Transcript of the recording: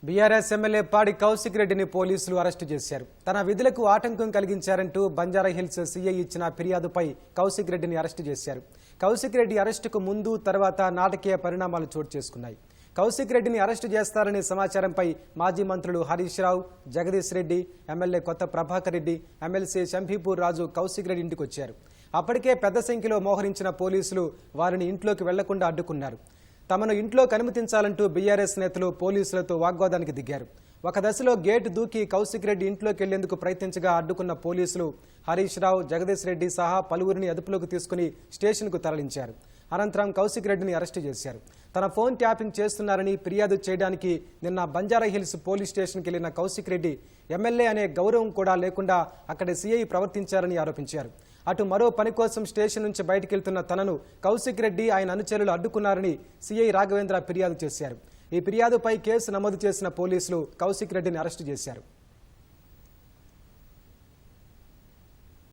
BRS MLA పాడి కౌశిక్ రెడ్డిని పోలీసులు అరెస్టు చేశారు. తన విధులకు ఆటంకం కలిగించారంటూ బంజారాహిల్స్ సీఐ ఇచ్చిన ఫిర్యాదుపై కౌశిక్ రెడ్డిని అరెస్టు చేశారు. కౌశిక్ రెడ్డి అరెస్టుకు ముందు తర్వాత నాటకీయ పరిణామాలు చోటు చేసుకున్నాయి. కౌశిక్ రెడ్డిని అరెస్టు చేస్తారనే సమాచారంపై మాజీ మంత్రులు హరీష్ రావు, జగదీష్ రెడ్డి, ఎమ్మెల్యే కొత్త ప్రభాకర్ రెడ్డి, ఎమ్మెల్సీ షంభీపూర్ రాజు కౌశిక్ రెడ్డి ఇంటికి వచ్చారు. అప్పటికే పెద్ద సంఖ్యలో మోహరించిన పోలీసులు వారిని ఇంట్లోకి వెళ్లకుండా అడ్డుకున్నారు. తమను ఇంట్లోకి అనుమతించాలంటూ బీఆర్ఎస్ నేతలు పోలీసులతో వాగ్వాదానికి దిగారు. ఒక దశలో గేటు దూకి కౌశిక్ రెడ్డి ఇంట్లోకి వెళ్లేందుకు ప్రయత్నించగా అడ్డుకున్న పోలీసులు హరీష్ రావు, జగదీష్ రెడ్డి సహా పలువురిని అదుపులోకి తీసుకుని స్టేషన్కు తరలించారు. అనంతరం కౌశిక్ రెడ్డిని అరెస్టు చేశారు. తన ఫోన్ ట్యాపింగ్ చేస్తున్నారని ఫిర్యాదు చేయడానికి నిన్న బంజారాహిల్స్ పోలీస్ స్టేషన్కి వెళ్లిన కౌశిక్ రెడ్డి ఎమ్మెల్యే అనే గౌరవం కూడా లేకుండా అక్కడి సీఐ ప్రవర్తించారని ఆరోపించారు. అటు మరో పని కోసం స్టేషన్ నుంచి బయటకెళ్తున్న తనను కౌశిక్ రెడ్డి ఆయన అనుచరులు అడ్డుకున్నారని సీఐ రాఘవేంద్ర ఫిర్యాదు చేశారు. ఈ ఫిర్యాదుపై కేసు నమోదు చేసిన పోలీసులు కౌశిక్ రెడ్డిని అరెస్టు చేశారు.